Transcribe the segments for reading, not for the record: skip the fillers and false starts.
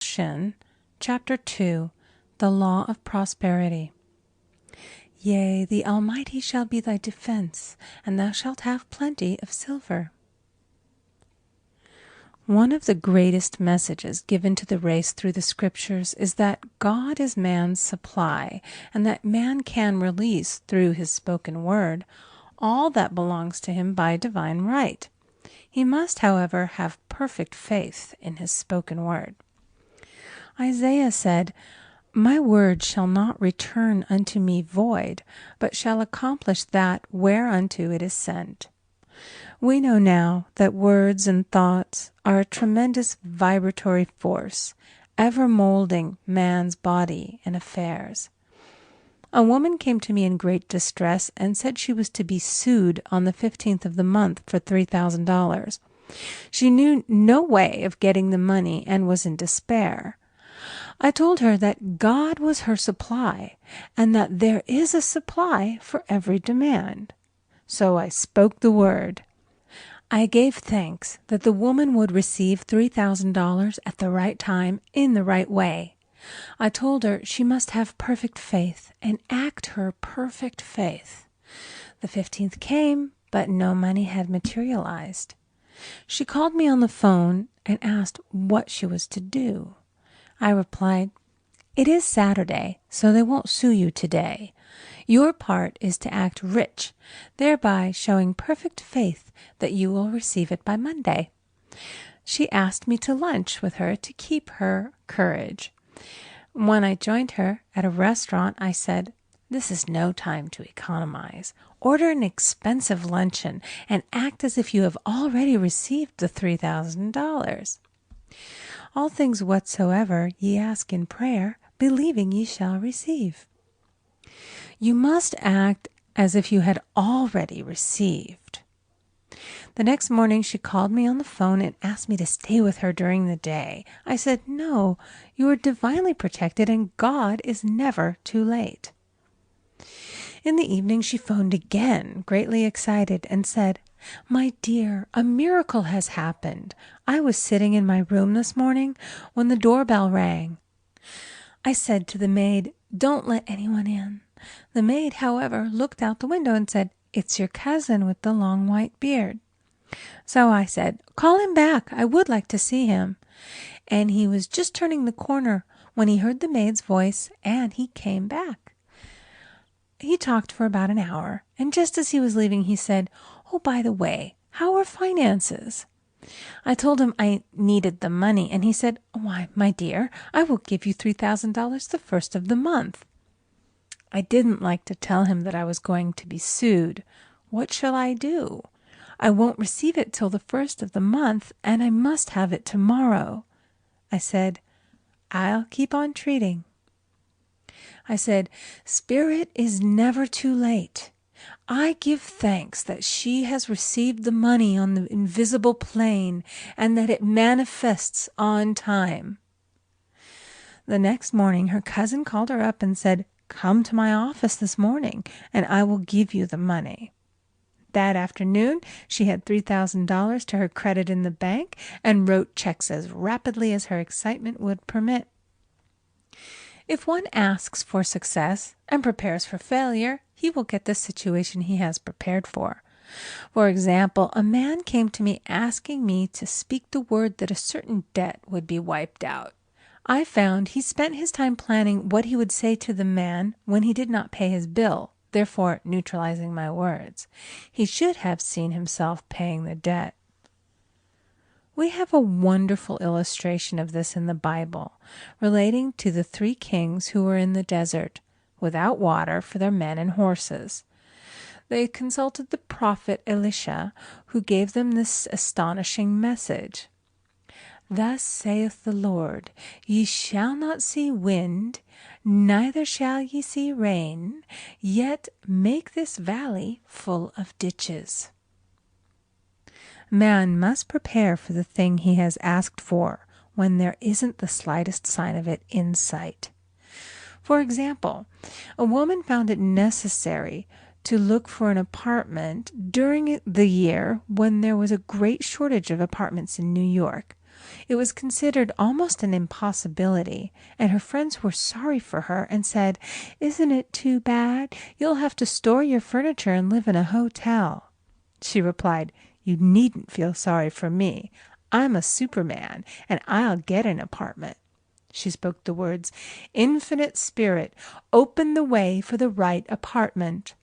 Shinn, Chapter 2, The Law of Prosperity. Yea, the Almighty shall be thy defense, and thou shalt have plenty of silver. One of the greatest messages given to the race through the Scriptures is that God is man's supply, and that man can release, through his spoken word, all that belongs to him by divine right. He must, however, have perfect faith in his spoken word. Isaiah said, "My word shall not return unto me void, but shall accomplish that whereunto it is sent." We know now that words and thoughts are a tremendous vibratory force, ever molding man's body and affairs. A woman came to me in great distress and said she was to be sued on the 15th of the month for $3,000. She knew no way of getting the money and was in despair. I told her that God was her supply, and that there is a supply for every demand. So I spoke the word. I gave thanks that the woman would receive $3,000 at the right time in the right way. I told her she must have perfect faith and act her perfect faith. The 15th came, but no money had materialized. She called me on the phone and asked what she was to do. I replied, "It is Saturday, so they won't sue you today. Your part is to act rich, thereby showing perfect faith that you will receive it by Monday." She asked me to lunch with her to keep her courage. When I joined her at a restaurant, I said, "This is no time to economize. Order an expensive luncheon and act as if you have already received the $3,000. All things whatsoever ye ask in prayer, believing ye shall receive." You must act as if you had already received. The next morning she called me on the phone and asked me to stay with her during the day. I said, "No, you are divinely protected and God is never too late." In the evening she phoned again, greatly excited, and said, "My dear, a miracle has happened. I was sitting in my room this morning when the doorbell rang. I said to the maid, 'Don't let anyone in.' The maid, however, looked out the window and said, 'It's your cousin with the long white beard.' So I said, 'Call him back. I would like to see him.' And he was just turning the corner when he heard the maid's voice, and he came back. He talked for about an hour, and just as he was leaving, he said, 'Oh, by the way, how are finances?' I told him I needed the money, and he said, 'Why, my dear, I will give you $3,000 the first of the month.' I didn't like to tell him that I was going to be sued. What shall I do? I won't receive it till the first of the month, and I must have it tomorrow. I said, 'I'll keep on treating.' I said, 'Spirit is never too late. I give thanks that she has received the money on the invisible plane and that it manifests on time.' The next morning her cousin called her up and said, 'Come to my office this morning and I will give you the money.' That afternoon she had $3,000 to her credit in the bank and wrote checks as rapidly as her excitement would permit. If one asks for success and prepares for failure, he will get the situation he has prepared for. For example, a man came to me asking me to speak the word that a certain debt would be wiped out. I found he spent his time planning what he would say to the man when he did not pay his bill, therefore neutralizing my words. He should have seen himself paying the debt. We have a wonderful illustration of this in the Bible, relating to the 3 kings who were in the desert, without water for their men and horses. They consulted the prophet Elisha, who gave them this astonishing message. "Thus saith the Lord, ye shall not see wind, neither shall ye see rain, yet make this valley full of ditches." Man must prepare for the thing he has asked for when there isn't the slightest sign of it in sight. For example, a woman found it necessary to look for an apartment during the year when there was a great shortage of apartments in New York. It was considered almost an impossibility, and her friends were sorry for her and said, "Isn't it too bad? You'll have to store your furniture and live in a hotel." She replied, "You needn't feel sorry for me. I'm a Superman, and I'll get an apartment." She spoke the words, "Infinite Spirit, open the way for the right apartment."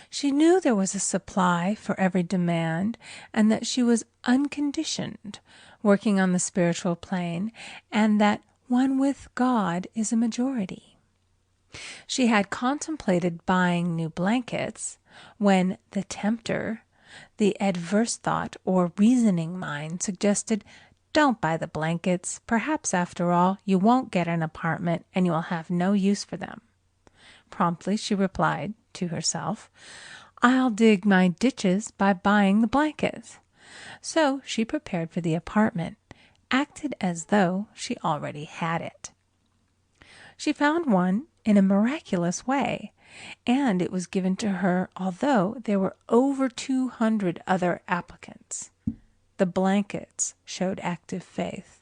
She knew there was a supply for every demand, and that she was unconditioned, working on the spiritual plane, and that one with God is a majority. She had contemplated buying new blankets when the tempter, the adverse thought or reasoning mind, suggested, "Don't buy the blankets. Perhaps, after all, you won't get an apartment and you will have no use for them." Promptly she replied to herself, "I'll dig my ditches by buying the blankets." So she prepared for the apartment, acted as though she already had it. She found one in a miraculous way, and it was given to her although there were over 200 other applicants. The blankets showed active faith.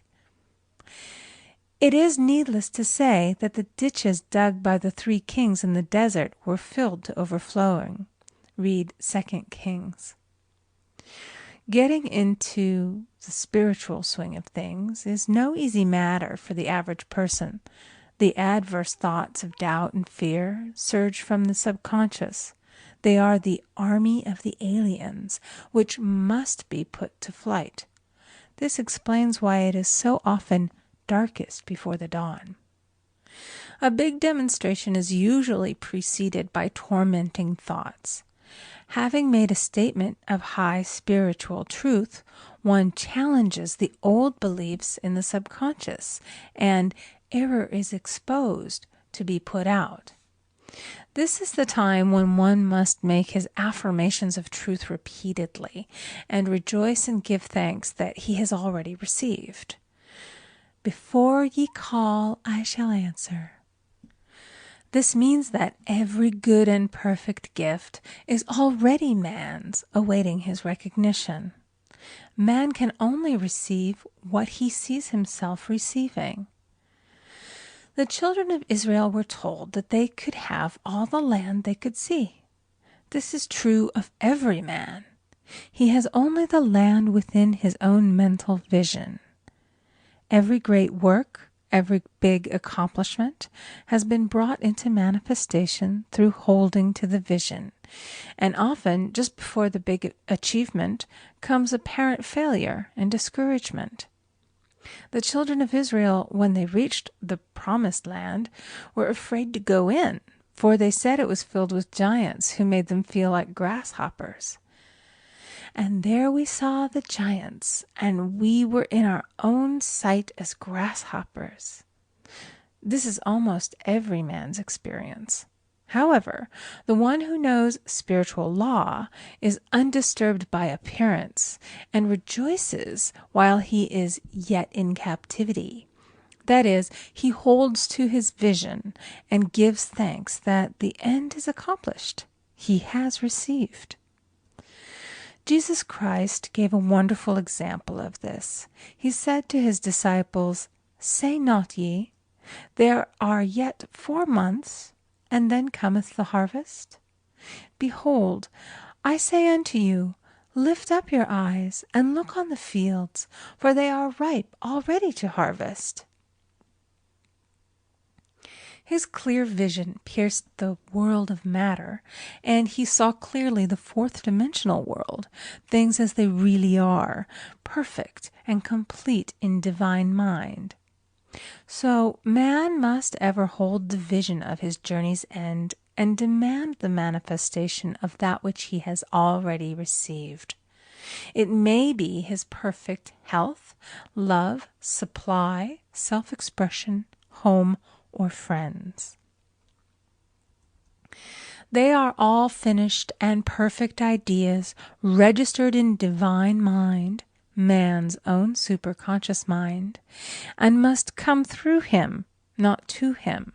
It is needless to say that the ditches dug by the 3 kings in the desert were filled to overflowing. Read 2 Kings. Getting into the spiritual swing of things is no easy matter for the average person. The adverse thoughts of doubt and fear surge from the subconscious. They are the army of the aliens, which must be put to flight. This explains why it is so often darkest before the dawn. A big demonstration is usually preceded by tormenting thoughts. Having made a statement of high spiritual truth, one challenges the old beliefs in the subconscious, and error is exposed to be put out. This is the time when one must make his affirmations of truth repeatedly and rejoice and give thanks that he has already received. "Before ye call, I shall answer." This means that every good and perfect gift is already man's, awaiting his recognition. Man can only receive what he sees himself receiving. The children of Israel were told that they could have all the land they could see. This is true of every man. He has only the land within his own mental vision. Every great work, every big accomplishment has been brought into manifestation through holding to the vision, and often just before the big achievement comes apparent failure and discouragement. The children of Israel, when they reached the promised land, were afraid to go in, for they said it was filled with giants who made them feel like grasshoppers. "And there we saw the giants, and we were in our own sight as grasshoppers." This is almost every man's experience. However, the one who knows spiritual law is undisturbed by appearance and rejoices while he is yet in captivity. That is, he holds to his vision and gives thanks that the end is accomplished. He has received. Jesus Christ gave a wonderful example of this. He said to his disciples, "Say not ye, there are yet 4 months, and then cometh the harvest? Behold, I say unto you, lift up your eyes, and look on the fields, for they are ripe already to harvest." His clear vision pierced the world of matter, and he saw clearly the 4th-dimensional world, things as they really are, perfect and complete in divine mind. So man must ever hold the vision of his journey's end and demand the manifestation of that which he has already received. It may be his perfect health, love, supply, self-expression, home, or friends. They are all finished and perfect ideas registered in divine mind, man's own superconscious mind, and must come through him, not to him.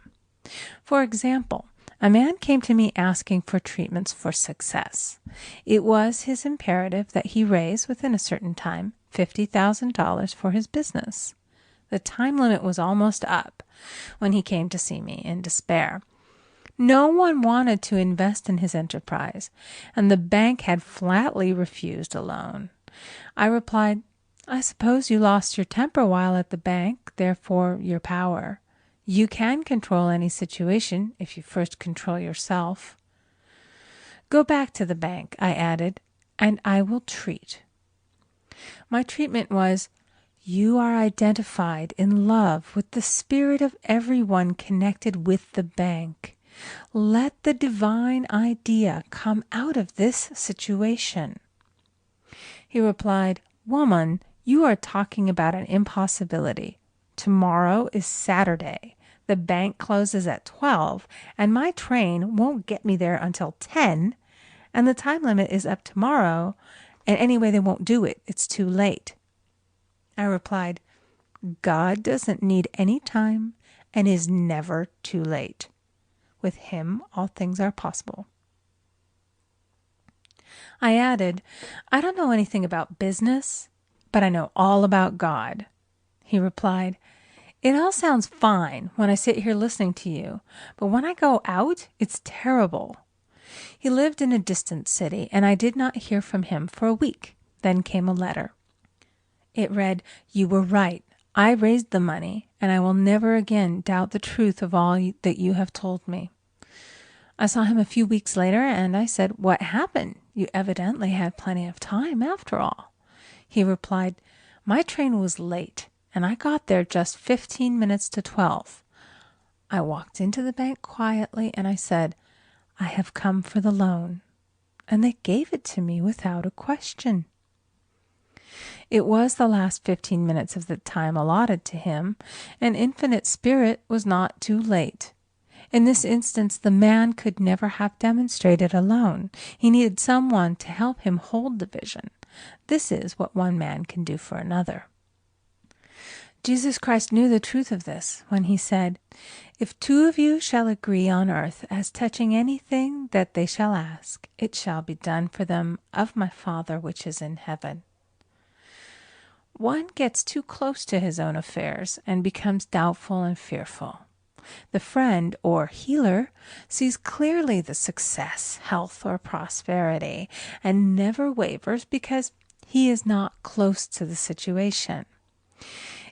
For example, a man came to me asking for treatments for success. It was his imperative that he raise, within a certain time, $50,000 for his business. The time limit was almost up when he came to see me in despair. No one wanted to invest in his enterprise, and the bank had flatly refused a loan. I replied, "I suppose you lost your temper while at the bank, therefore your power. You can control any situation if you first control yourself." "Go back to the bank," I added, "and I will treat." My treatment was, "You are identified in love with the spirit of everyone connected with the bank. Let the divine idea come out of this situation." He replied, "Woman, you are talking about an impossibility. Tomorrow is Saturday. The bank closes at 12, and my train won't get me there until 10, and the time limit is up tomorrow, and anyway they won't do it. It's too late." I replied, "God doesn't need any time and is never too late. With him, all things are possible." I added, "I don't know anything about business, but I know all about God." He replied, "It all sounds fine when I sit here listening to you, but when I go out, it's terrible." He lived in a distant city, and I did not hear from him for a week. Then came a letter. It read, "You were right. I raised the money, and I will never again doubt the truth of all that you have told me." I saw him a few weeks later, and I said, "What happened? You evidently had plenty of time after all." He replied, "My train was late, and I got there just 15 minutes to 12. I walked into the bank quietly, and I said, 'I have come for the loan.' And they gave it to me without a question." It was the last 15 minutes of the time allotted to him, and Infinite Spirit was not too late. In this instance, the man could never have demonstrated alone. He needed someone to help him hold the vision. This is what one man can do for another. Jesus Christ knew the truth of this when he said, "If two of you shall agree on earth as touching anything that they shall ask, it shall be done for them of my Father which is in heaven." One gets too close to his own affairs and becomes doubtful and fearful. The friend or healer sees clearly the success, health, or prosperity and never wavers because he is not close to the situation.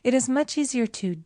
It is much easier to